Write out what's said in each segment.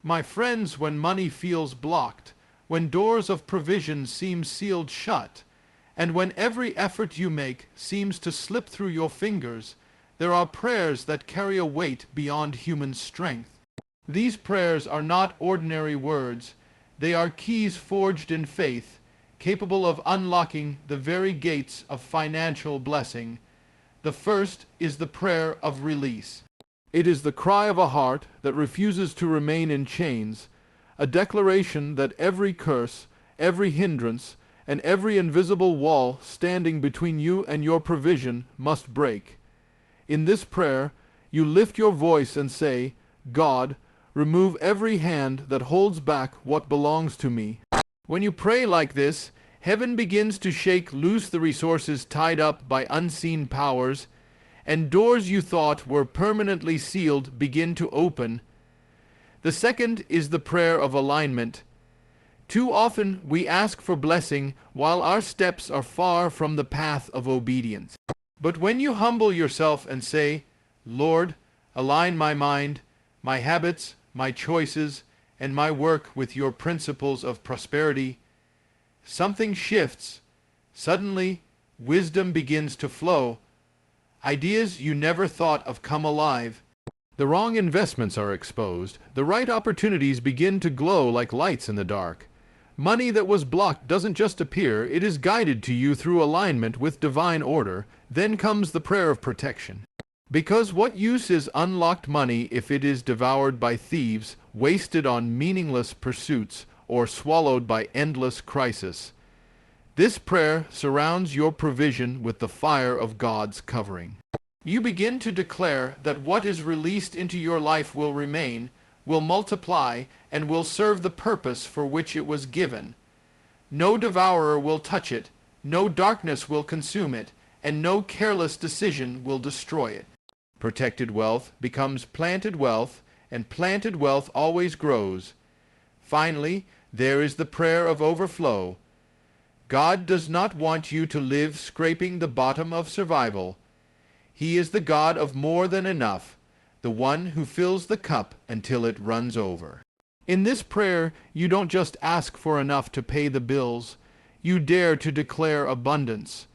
My friends, when money feels blocked, when doors of provision seem sealed shut, and when every effort you make seems to slip through your fingers, there are prayers that carry a weight beyond human strength. These prayers are not ordinary words. They are keys forged in faith, capable of unlocking the very gates of financial blessing. The first is the prayer of release. It is the cry of a heart that refuses to remain in chains, a declaration that every curse, every hindrance, and every invisible wall standing between you and your provision must break. In this prayer, you lift your voice and say, God, remove every hand that holds back what belongs to me. When you pray like this, heaven begins to shake loose the resources tied up by unseen powers, and doors you thought were permanently sealed begin to open. The second is the prayer of alignment. Too often we ask for blessing while our steps are far from the path of obedience. But when you humble yourself and say, Lord, align my mind, my habits, my choices, and my work with your principles of prosperity, something shifts. Suddenly, wisdom begins to flow. Ideas you never thought of come alive. The wrong investments are exposed. The right opportunities begin to glow like lights in the dark. Money that was blocked doesn't just appear, it is guided to you through alignment with divine order. Then comes the prayer of protection. Because what use is unlocked money if it is devoured by thieves, wasted on meaningless pursuits, or swallowed by endless crisis? This prayer surrounds your provision with the fire of God's covering. You begin to declare that what is released into your life will remain, will multiply, and will serve the purpose for which it was given. No devourer will touch it, no darkness will consume it, and no careless decision will destroy it. Protected wealth becomes planted wealth, and planted wealth always grows. Finally, there is the prayer of overflow. God does not want you to live scraping the bottom of survival. He is the God of more than enough, the one who fills the cup until it runs over. In this prayer, you don't just ask for enough to pay the bills. You dare to declare abundance.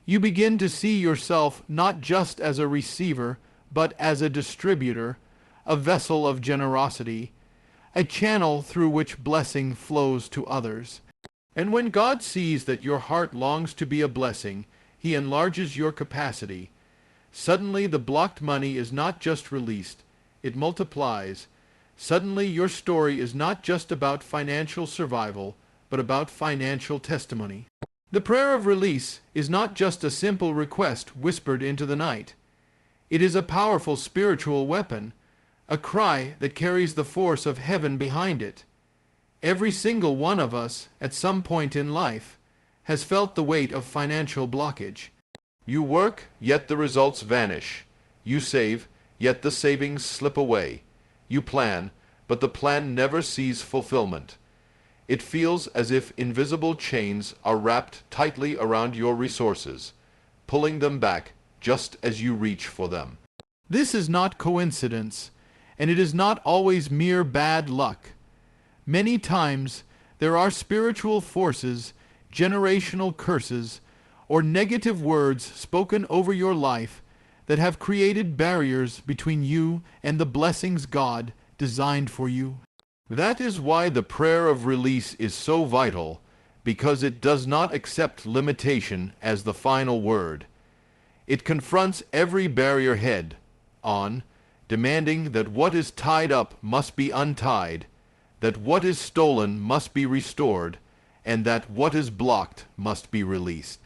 You begin to see yourself not just as a receiver, but as a distributor, a vessel of generosity, a channel through which blessing flows to others. And when God sees that your heart longs to be a blessing, He enlarges your capacity. Suddenly the blocked money is not just released, it multiplies. Suddenly your story is not just about financial survival, but about financial testimony. The prayer of release is not just a simple request whispered into the night. It is a powerful spiritual weapon, a cry that carries the force of heaven behind it. Every single one of us, at some point in life, has felt the weight of financial blockage. You work, yet the results vanish. You save, yet the savings slip away. You plan, but the plan never sees fulfillment. It feels as if invisible chains are wrapped tightly around your resources, pulling them back just as you reach for them. This is not coincidence, and it is not always mere bad luck. Many times there are spiritual forces, generational curses, or negative words spoken over your life that have created barriers between you and the blessings God designed for you. That is why the prayer of release is so vital, because it does not accept limitation as the final word. It confronts every barrier head on, demanding that what is tied up must be untied, that what is stolen must be restored, and that what is blocked must be released.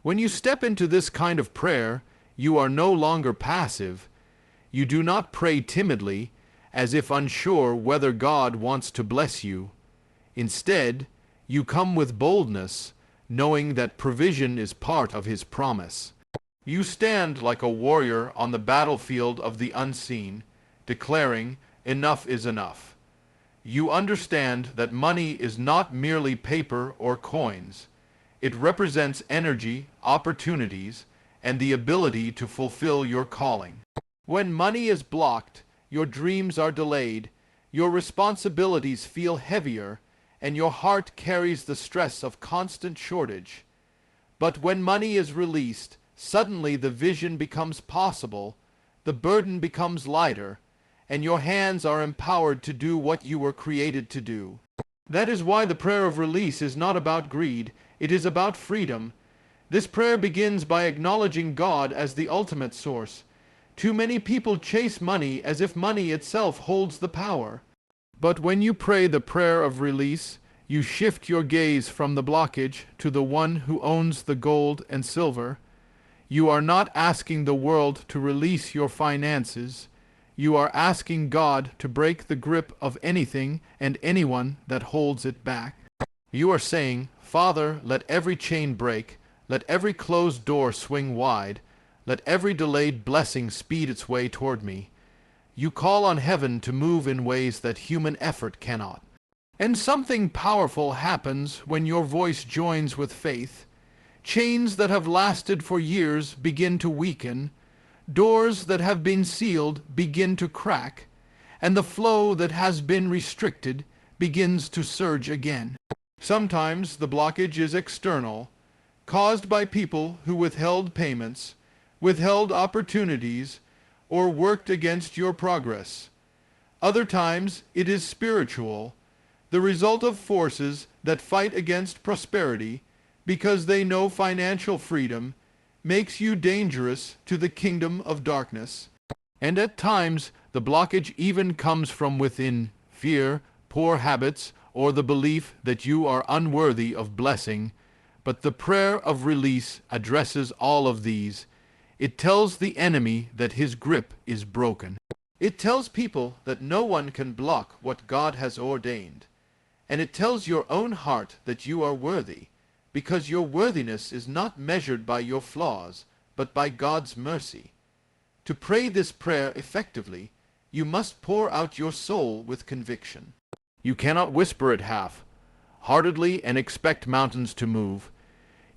When you step into this kind of prayer, you are no longer passive. You do not pray timidly, as if unsure whether God wants to bless you. Instead, you come with boldness, knowing that provision is part of His promise. You stand like a warrior on the battlefield of the unseen, declaring, "Enough is enough." You understand that money is not merely paper or coins. It represents energy, opportunities, and the ability to fulfill your calling. When money is blocked, your dreams are delayed, Your responsibilities feel heavier, and your heart carries the stress of constant shortage. But when money is released, suddenly the vision becomes possible, the burden becomes lighter, and your hands are empowered to do what you were created to do. That is why the prayer of release is not about greed, it is about freedom. This prayer begins by acknowledging God as the ultimate source. Too many people chase money as if money itself holds the power. But when you pray the prayer of release, you shift your gaze from the blockage to the one who owns the gold and silver. You are not asking the world to release your finances. You are asking God to break the grip of anything and anyone that holds it back. You are saying, Father, let every chain break, let every closed door swing wide, let every delayed blessing speed its way toward me. You call on heaven to move in ways that human effort cannot. And something powerful happens when your voice joins with faith. Chains that have lasted for years begin to weaken, doors that have been sealed begin to crack, and the flow that has been restricted begins to surge again. Sometimes the blockage is external, caused by people who withheld payments, withheld opportunities, or worked against your progress. Other times it is spiritual, the result of forces that fight against prosperity because they know financial freedom makes you dangerous to the kingdom of darkness. And at times the blockage even comes from within: fear, poor habits, or the belief that you are unworthy of blessing. But the prayer of release addresses all of these. It tells the enemy that his grip is broken. It tells people that no one can block what God has ordained. And it tells your own heart that you are worthy, because your worthiness is not measured by your flaws, but by God's mercy. To pray this prayer effectively, you must pour out your soul with conviction. You cannot whisper it half-heartedly and expect mountains to move.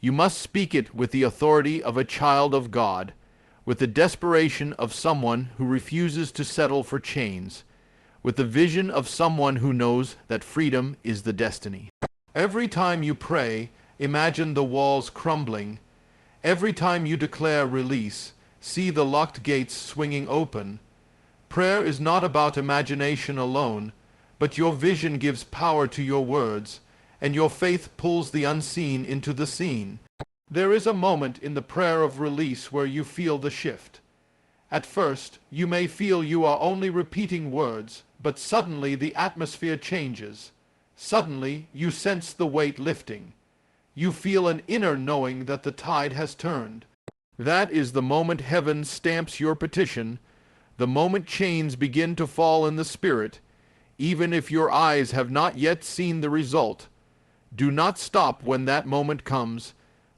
You must speak it with the authority of a child of God, with the desperation of someone who refuses to settle for chains, with the vision of someone who knows that freedom is the destiny. Every time you pray, imagine the walls crumbling. Every time you declare release, see the locked gates swinging open. Prayer is not about imagination alone, but your vision gives power to your words, and your faith pulls the unseen into the seen. There is a moment in the prayer of release where you feel the shift. At first, you may feel you are only repeating words, but suddenly the atmosphere changes. Suddenly, you sense the weight lifting. You feel an inner knowing that the tide has turned. That is the moment heaven stamps your petition, the moment chains begin to fall in the spirit, even if your eyes have not yet seen the result. Do not stop when that moment comes.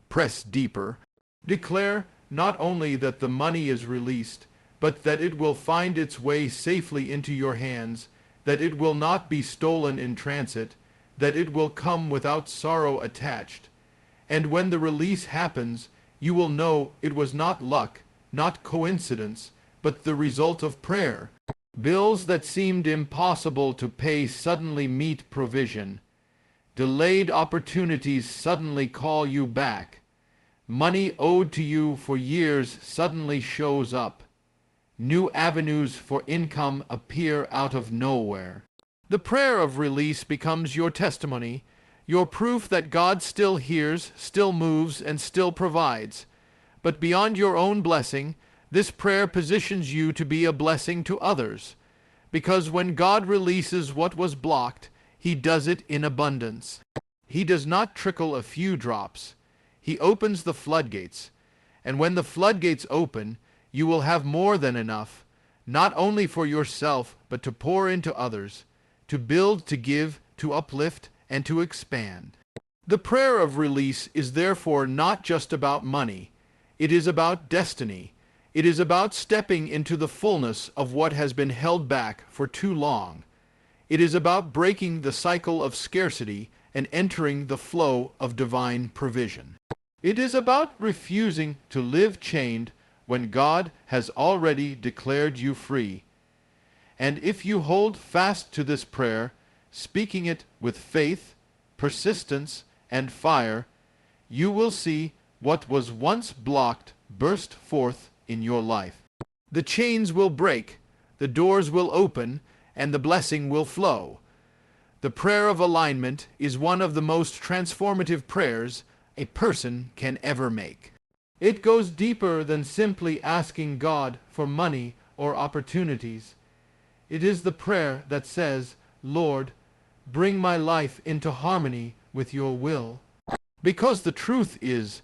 Press deeper. Declare not only that the money is released, but that it will find its way safely into your hands, that it will not be stolen in transit, that it will come without sorrow attached. And when the release happens, you will know it was not luck, not coincidence, but the result of prayer. Bills that seemed impossible to pay suddenly meet provision. Delayed opportunities suddenly call you back. Money owed to you for years suddenly shows up. New avenues for income appear out of nowhere. The prayer of release becomes your testimony, your proof that God still hears, still moves, and still provides. But beyond your own blessing, this prayer positions you to be a blessing to others. Because when God releases what was blocked, He does it in abundance. He does not trickle a few drops. He opens the floodgates. And when the floodgates open, you will have more than enough, not only for yourself, but to pour into others, to build, to give, to uplift, and to expand. The prayer of release is therefore not just about money. It is about destiny. It is about stepping into the fullness of what has been held back for too long. It is about breaking the cycle of scarcity and entering the flow of divine provision. It is about refusing to live chained when God has already declared you free. And if you hold fast to this prayer, speaking it with faith, persistence, and fire, you will see what was once blocked burst forth in your life. The chains will break, the doors will open, and the blessing will flow. The prayer of alignment is one of the most transformative prayers a person can ever make. It goes deeper than simply asking God for money or opportunities. It is the prayer that says, "Lord, bring my life into harmony with your will." Because the truth is,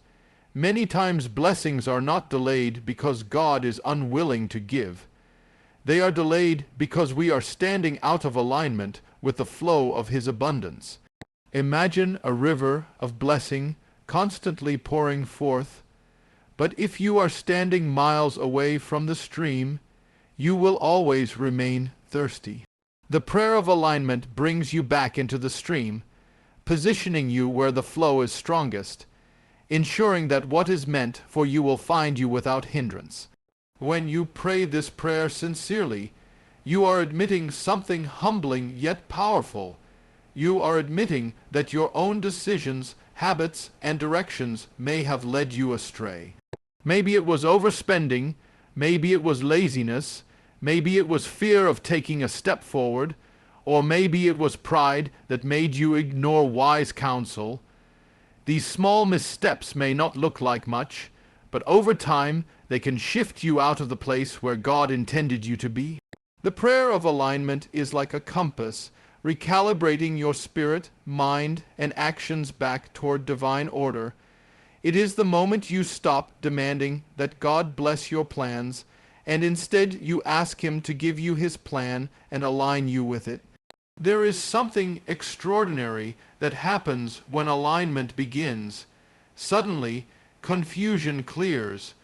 many times blessings are not delayed because God is unwilling to give. They are delayed because we are standing out of alignment with the flow of His abundance. Imagine a river of blessing constantly pouring forth, but if you are standing miles away from the stream, you will always remain thirsty. The prayer of alignment brings you back into the stream, positioning you where the flow is strongest, ensuring that what is meant for you will find you without hindrance. When you pray this prayer sincerely, you are admitting something humbling yet powerful. You are admitting that your own decisions, habits, and directions may have led you astray. Maybe it was overspending, maybe it was laziness, maybe it was fear of taking a step forward, or maybe it was pride that made you ignore wise counsel. These small missteps may not look like much, but over time they can shift you out of the place where God intended you to be. The prayer of alignment is like a compass, recalibrating your spirit, mind, and actions back toward divine order. It is the moment you stop demanding that God bless your plans, and instead you ask Him to give you His plan and align you with it. There is something extraordinary that happens when alignment begins. Suddenly, confusion clears.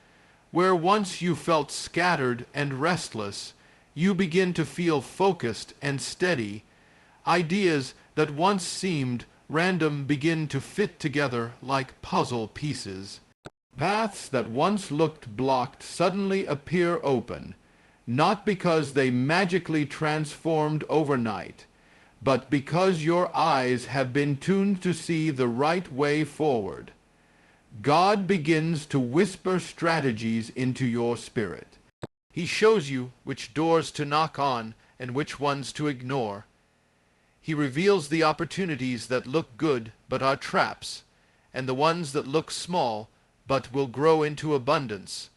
Where once you felt scattered and restless, you begin to feel focused and steady. Ideas that once seemed random begin to fit together like puzzle pieces. Paths that once looked blocked suddenly appear open, not because they magically transformed overnight, but because your eyes have been tuned to see the right way forward. God begins to whisper strategies into your spirit. He shows you which doors to knock on and which ones to ignore. He reveals the opportunities that look good but are traps, and the ones that look small but will grow into abundance.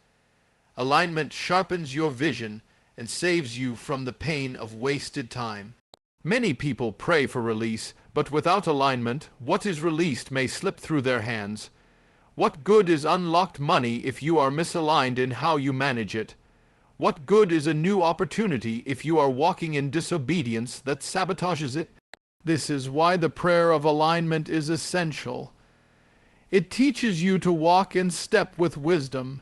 Alignment sharpens your vision and saves you from the pain of wasted time. Many people pray for release, but without alignment, what is released may slip through their hands. What good is unlocked money if you are misaligned in how you manage it? What good is a new opportunity if you are walking in disobedience that sabotages it? This is why the prayer of alignment is essential. It teaches you to walk in step with wisdom.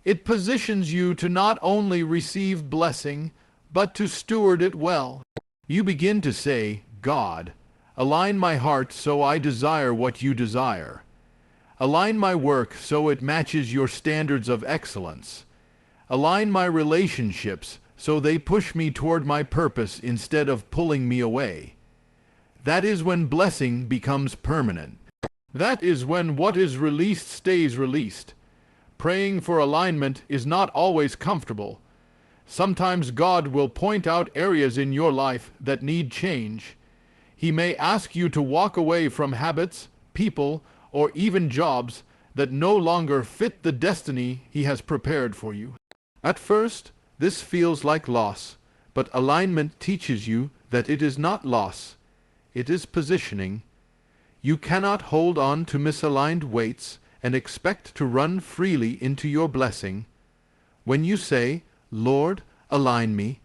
It positions you to not only receive blessing, but to steward it well. You begin to say, "God, align my heart so I desire what you desire. Align my work so it matches your standards of excellence. Align my relationships so they push me toward my purpose instead of pulling me away." That is when blessing becomes permanent. That is when what is released stays released. Praying for alignment is not always comfortable. Sometimes God will point out areas in your life that need change. He may ask you to walk away from habits, people, or even jobs that no longer fit the destiny He has prepared for you. At first, this feels like loss, but alignment teaches you that it is not loss. It is positioning. You cannot hold on to misaligned weights and expect to run freely into your blessing. When you say, "Lord, align me,"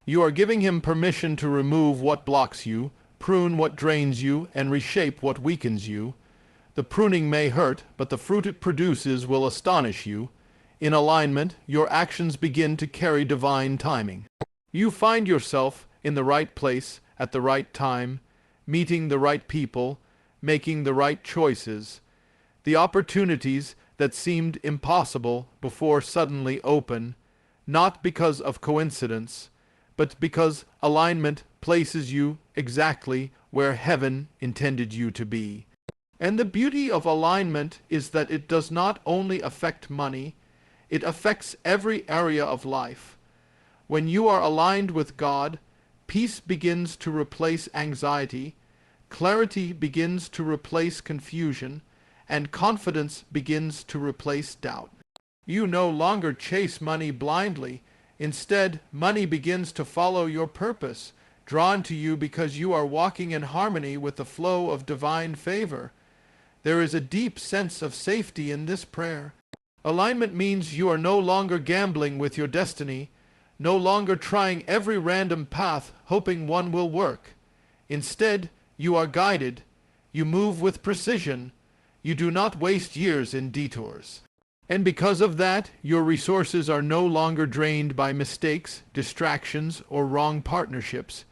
you are giving Him permission to remove what blocks you, prune what drains you, and reshape what weakens you. The pruning may hurt, but the fruit it produces will astonish you. In alignment, your actions begin to carry divine timing. You find yourself in the right place at the right time, meeting the right people, making the right choices. The opportunities that seemed impossible before suddenly open, not because of coincidence, but because alignment places you exactly where heaven intended you to be. And the beauty of alignment is that it does not only affect money, it affects every area of life. When you are aligned with God, peace begins to replace anxiety, clarity begins to replace confusion, and confidence begins to replace doubt. You no longer chase money blindly. Instead, money begins to follow your purpose, drawn to you because you are walking in harmony with the flow of divine favor. There is a deep sense of safety in this prayer. Alignment means you are no longer gambling with your destiny, no longer trying every random path hoping one will work. Instead, you are guided. You move with precision. You do not waste years in detours. And because of that, your resources are no longer drained by mistakes, distractions, or wrong partnerships.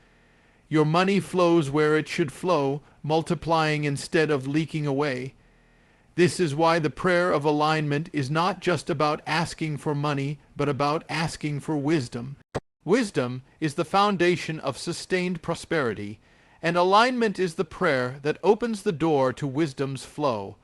Your money flows where it should flow, multiplying instead of leaking away. This is why the prayer of alignment is not just about asking for money, but about asking for wisdom. Wisdom is the foundation of sustained prosperity, and alignment is the prayer that opens the door to wisdom's flow.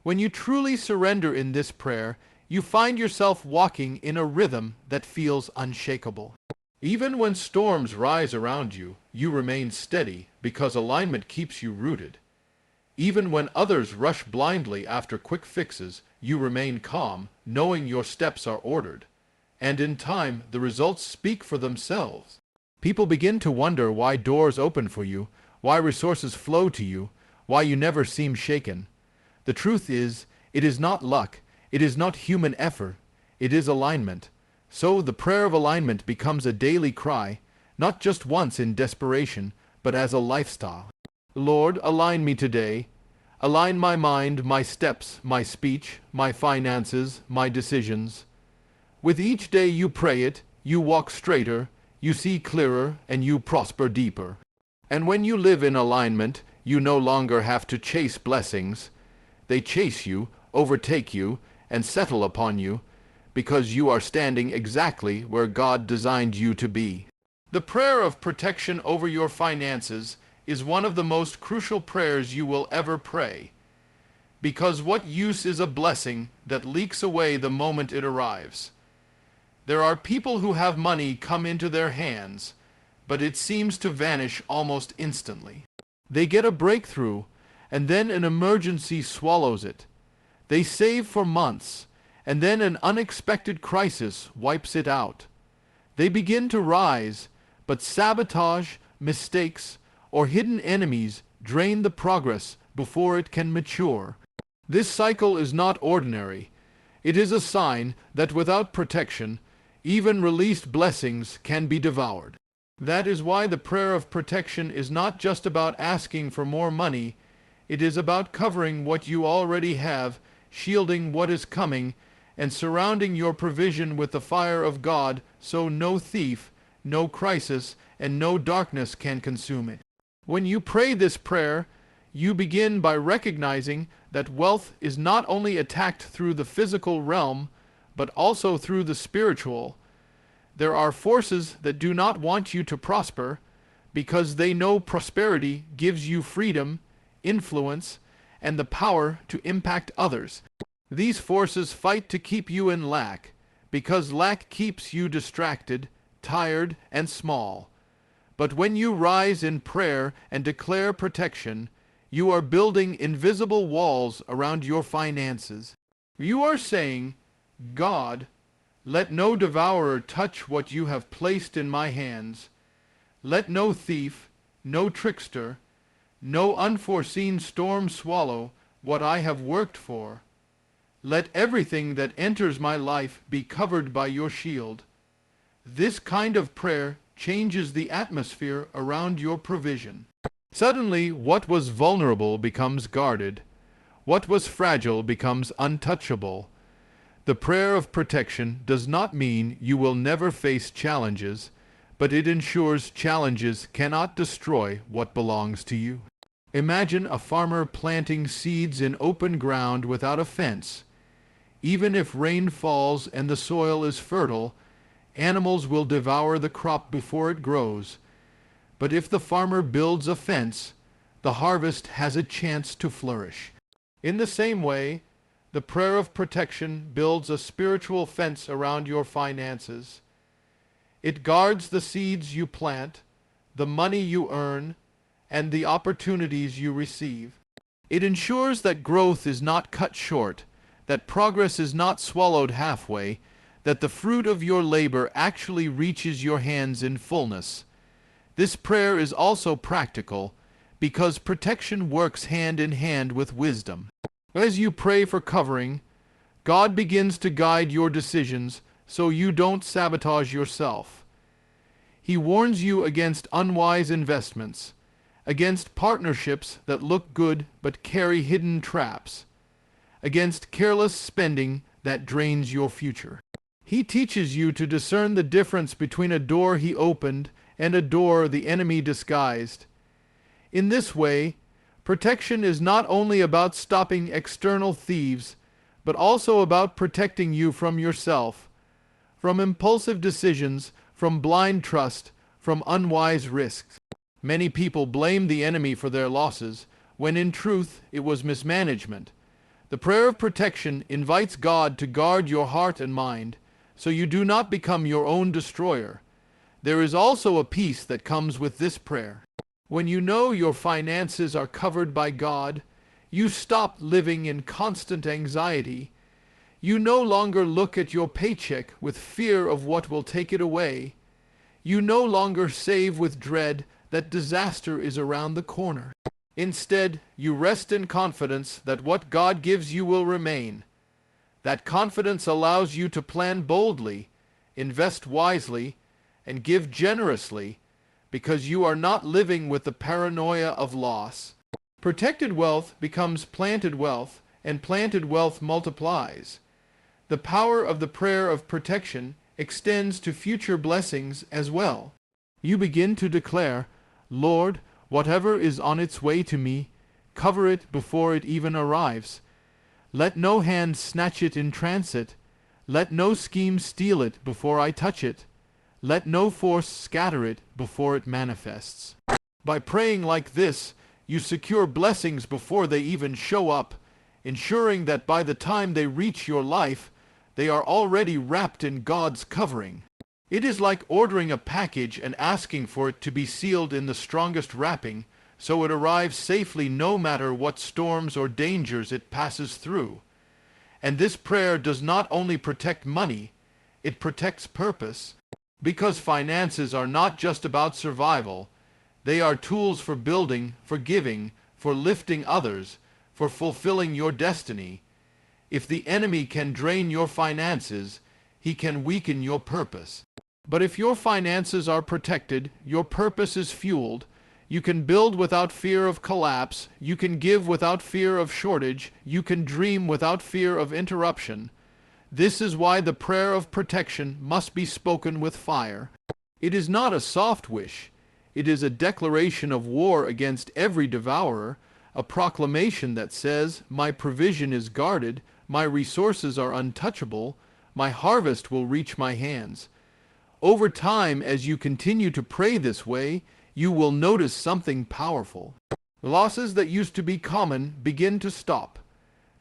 When you truly surrender in this prayer, you find yourself walking in a rhythm that feels unshakable. Even when storms rise around you, you remain steady because alignment keeps you rooted. Even when others rush blindly after quick fixes, you remain calm, knowing your steps are ordered. And in time, the results speak for themselves. People begin to wonder why doors open for you, why resources flow to you, why you never seem shaken. The truth is, it is not luck, it is not human effort, it is alignment. So the prayer of alignment becomes a daily cry, not just once in desperation, but as a lifestyle. Lord, align me today. Align my mind, my steps, my speech, my finances, my decisions. With each day you pray it, you walk straighter, you see clearer, and you prosper deeper. And when you live in alignment, you no longer have to chase blessings. They chase you, overtake you, and settle upon you, because you are standing exactly where God designed you to be. The prayer of protection over your finances is one of the most crucial prayers you will ever pray. Because what use is a blessing that leaks away the moment it arrives? There are people who have money come into their hands, but it seems to vanish almost instantly. They get a breakthrough, and then an emergency swallows it. They save for months, and then an unexpected crisis wipes it out. They begin to rise, but sabotage, mistakes, or hidden enemies drain the progress before it can mature. This cycle is not ordinary. It is a sign that without protection, even released blessings can be devoured. That is why the prayer of protection is not just about asking for more money. It is about covering what you already have, shielding what is coming, and surrounding your provision with the fire of God so no thief, no crisis, and no darkness can consume it. When you pray this prayer, you begin by recognizing that wealth is not only attacked through the physical realm, but also through the spiritual. There are forces that do not want you to prosper because they know prosperity gives you freedom, influence, and the power to impact others. These forces fight to keep you in lack because lack keeps you distracted, tired, and small. But when you rise in prayer and declare protection, you are building invisible walls around your finances. You are saying, God, let no devourer touch what you have placed in my hands. Let no thief, no trickster, no unforeseen storm swallow what I have worked for. Let everything that enters my life be covered by your shield. This kind of prayer changes the atmosphere around your provision. Suddenly, what was vulnerable becomes guarded. What was fragile becomes untouchable. The prayer of protection does not mean you will never face challenges, but it ensures challenges cannot destroy what belongs to you. Imagine a farmer planting seeds in open ground without a fence. Even if rain falls and the soil is fertile, Animals will devour the crop before it grows. But if the farmer builds a fence, the harvest has a chance to flourish. In the same way, the prayer of protection builds a spiritual fence around your finances. It guards the seeds you plant, the money you earn, and the opportunities you receive. It ensures that growth is not cut short, that progress is not swallowed halfway, that the fruit of your labor actually reaches your hands in fullness. This prayer is also practical, because protection works hand in hand with wisdom. As you pray for covering, God begins to guide your decisions so you don't sabotage yourself. He warns you against unwise investments, against partnerships that look good but carry hidden traps, against careless spending that drains your future. He teaches you to discern the difference between a door he opened and a door the enemy disguised. In this way, protection is not only about stopping external thieves, but also about protecting you from yourself, from impulsive decisions, from blind trust, from unwise risks. Many people blame the enemy for their losses, when in truth it was mismanagement. The prayer of protection invites God to guard your heart and mind, so you do not become your own destroyer. There is also a peace that comes with this prayer. When you know your finances are covered by God, you stop living in constant anxiety. You no longer look at your paycheck with fear of what will take it away. You no longer save with dread that disaster is around the corner. Instead, you rest in confidence that what God gives you will remain. That confidence allows you to plan boldly, invest wisely, and give generously, because you are not living with the paranoia of loss. Protected wealth becomes planted wealth, and planted wealth multiplies. The power of the prayer of protection extends to future blessings as well. You begin to declare, "Lord, whatever is on its way to me, cover it before it even arrives. Let no hand snatch it in transit. Let no scheme steal it before I touch it. Let no force scatter it before it manifests." By praying like this, you secure blessings before they even show up, ensuring that by the time they reach your life, they are already wrapped in God's covering. It is like ordering a package and asking for it to be sealed in the strongest wrapping, so it arrives safely no matter what storms or dangers it passes through. And this prayer does not only protect money, it protects purpose. Because finances are not just about survival, they are tools for building, for giving, for lifting others, for fulfilling your destiny. If the enemy can drain your finances, he can weaken your purpose. But if your finances are protected, your purpose is fueled, you can build without fear of collapse, you can give without fear of shortage, you can dream without fear of interruption. This is why the prayer of protection must be spoken with fire. It is not a soft wish. It is a declaration of war against every devourer, a proclamation that says, "My provision is guarded, my resources are untouchable, my harvest will reach my hands." Over time, as you continue to pray this way, you will notice something powerful. Losses that used to be common begin to stop.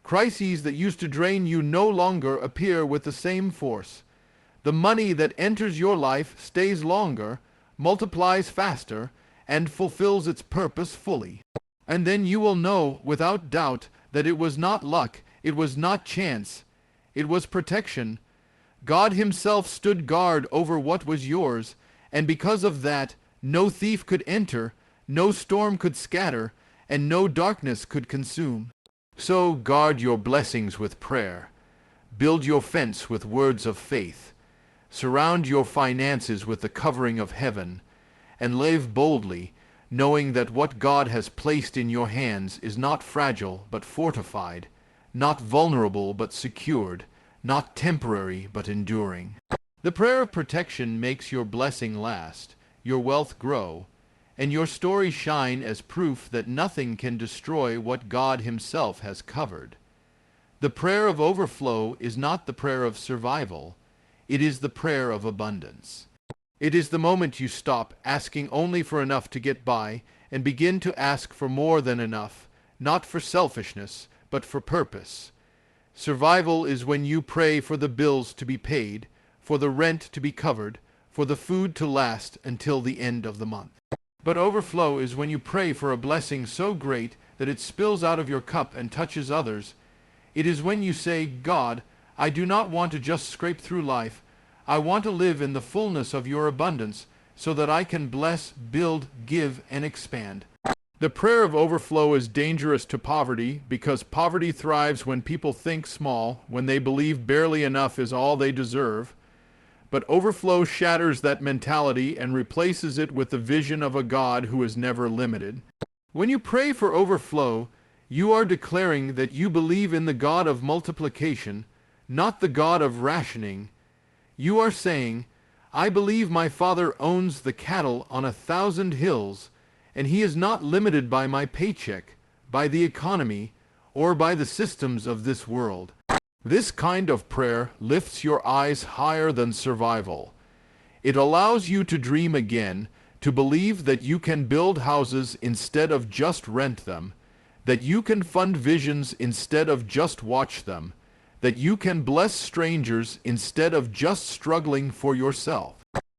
Crises that used to drain you no longer appear with the same force. The money that enters your life stays longer, multiplies faster, and fulfills its purpose fully. And then you will know without doubt that it was not luck, it was not chance, it was protection. God himself stood guard over what was yours, and because of that, no thief could enter, no storm could scatter, and no darkness could consume. So guard your blessings with prayer. Build your fence with words of faith. Surround your finances with the covering of heaven, and live boldly, knowing that what God has placed in your hands is not fragile but fortified, not vulnerable but secured, not temporary but enduring. The prayer of protection makes your blessing last, your wealth grow, and your story shine as proof that nothing can destroy what God himself has covered. The prayer of overflow is not the prayer of survival. It is the prayer of abundance. It is the moment you stop asking only for enough to get by and begin to ask for more than enough, not for selfishness, but for purpose. Survival is when you pray for the bills to be paid, for the rent to be covered, for the food to last until the end of the month. But overflow is when you pray for a blessing so great that it spills out of your cup and touches others. It is when you say, God, I do not want to just scrape through life. I want to live in the fullness of your abundance so that I can bless, build, give, and expand. The prayer of overflow is dangerous to poverty because poverty thrives when people think small, when they believe barely enough is all they deserve. But overflow shatters that mentality and replaces it with the vision of a God who is never limited. When you pray for overflow, you are declaring that you believe in the God of multiplication, not the God of rationing. You are saying, I believe my Father owns the cattle on 1,000 hills, and he is not limited by my paycheck, by the economy, or by the systems of this world. This kind of prayer lifts your eyes higher than survival. It allows you to dream again, to believe that you can build houses instead of just rent them, that you can fund visions instead of just watch them, that you can bless strangers instead of just struggling for yourself.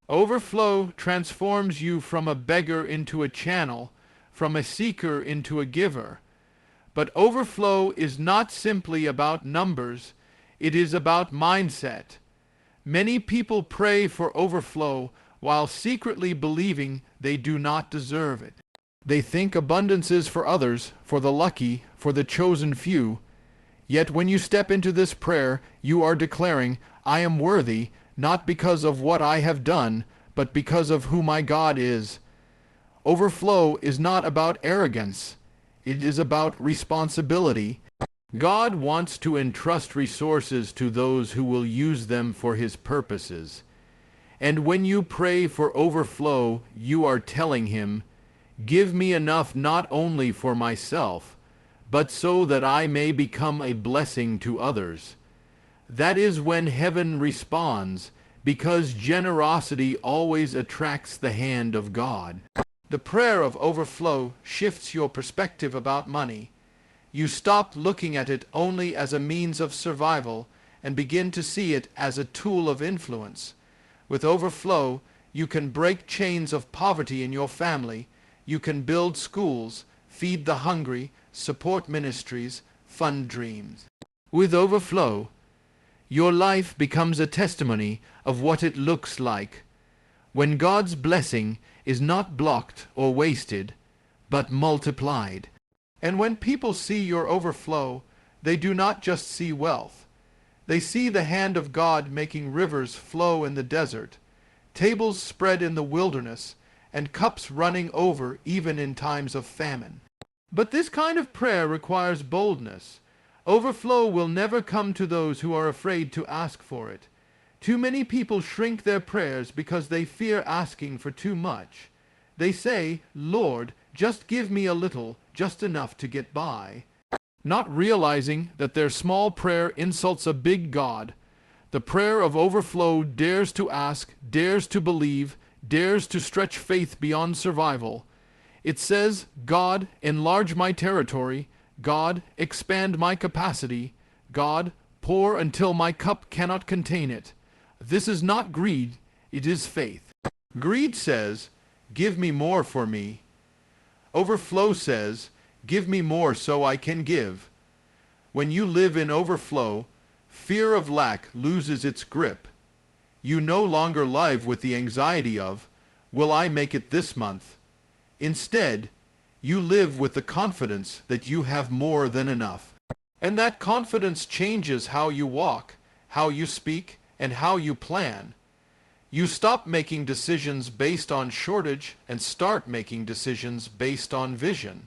Overflow transforms you from a beggar into a channel, from a seeker into a giver. But overflow is not simply about numbers, it is about mindset. Many people pray for overflow while secretly believing they do not deserve it. They think abundance is for others, for the lucky, for the chosen few. Yet when you step into this prayer, you are declaring, I am worthy, not because of what I have done, but because of who my God is. Overflow is not about arrogance. It is about responsibility. God wants to entrust resources to those who will use them for his purposes. And when you pray for overflow, you are telling him, give me enough not only for myself, but so that I may become a blessing to others. That is when heaven responds, because generosity always attracts the hand of God. The prayer of overflow shifts your perspective about money. You stop looking at it only as a means of survival and begin to see it as a tool of influence. With overflow, you can break chains of poverty in your family. You can build schools, feed the hungry, support ministries, fund dreams. With overflow, your life becomes a testimony of what it looks like when God's blessing is not blocked or wasted, but multiplied. And when people see your overflow, they do not just see wealth. They see the hand of God making rivers flow in the desert, tables spread in the wilderness, and cups running over even in times of famine. But this kind of prayer requires boldness. Overflow will never come to those who are afraid to ask for it. Too many people shrink their prayers because they fear asking for too much. They say, Lord, just give me a little, just enough to get by, not realizing that their small prayer insults a big God. The prayer of overflow dares to ask, dares to believe, dares to stretch faith beyond survival. It says, God, enlarge my territory. God, expand my capacity. God, pour until my cup cannot contain it. This is not greed, it is faith. Greed says, give me more for me. Overflow says, give me more so I can give. When you live in overflow, fear of lack loses its grip. You no longer live with the anxiety of, will I make it this month? Instead, you live with the confidence that you have more than enough. And that confidence changes how you walk, how you speak, and how you plan. You stop making decisions based on shortage and start making decisions based on vision.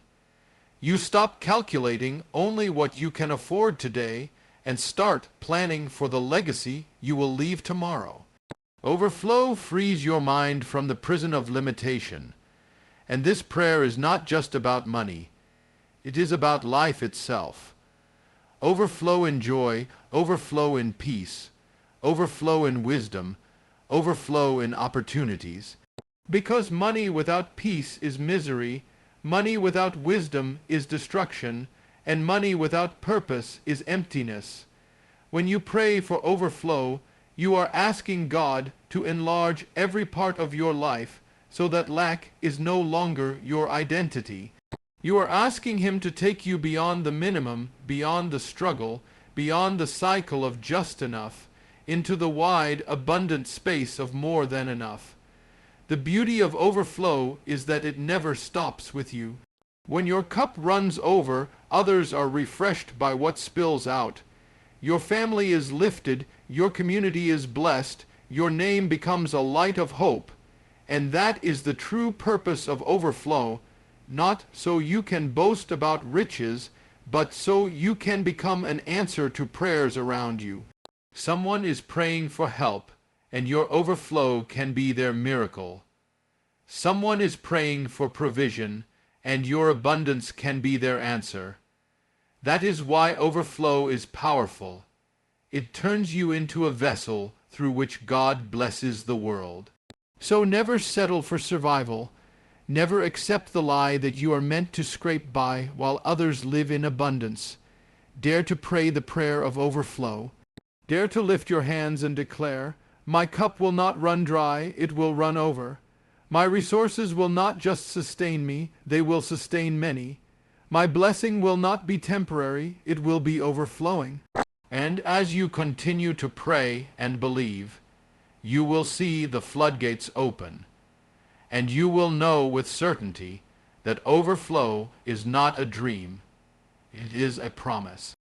You stop calculating only what you can afford today and start planning for the legacy you will leave tomorrow. Overflow frees your mind from the prison of limitation. And this prayer is not just about money. It is about life itself. Overflow in joy, overflow in peace, overflow in wisdom, overflow in opportunities. Because money without peace is misery, money without wisdom is destruction, and money without purpose is emptiness. When you pray for overflow, you are asking God to enlarge every part of your life so that lack is no longer your identity. You are asking Him to take you beyond the minimum, beyond the struggle, beyond the cycle of just enough, into the wide, abundant space of more than enough. The beauty of overflow is that it never stops with you. When your cup runs over, others are refreshed by what spills out. Your family is lifted, your community is blessed, your name becomes a light of hope. And that is the true purpose of overflow, not so you can boast about riches, but so you can become an answer to prayers around you. Someone is praying for help, and your overflow can be their miracle. Someone is praying for provision, and your abundance can be their answer. That is why overflow is powerful. It turns you into a vessel through which God blesses the world. So never settle for survival. Never accept the lie that you are meant to scrape by while others live in abundance. Dare to pray the prayer of overflow. Dare to lift your hands and declare, "My cup will not run dry, it will run over. My resources will not just sustain me, they will sustain many. My blessing will not be temporary, it will be overflowing." And as you continue to pray and believe, you will see the floodgates open, and you will know with certainty that overflow is not a dream, it is a promise.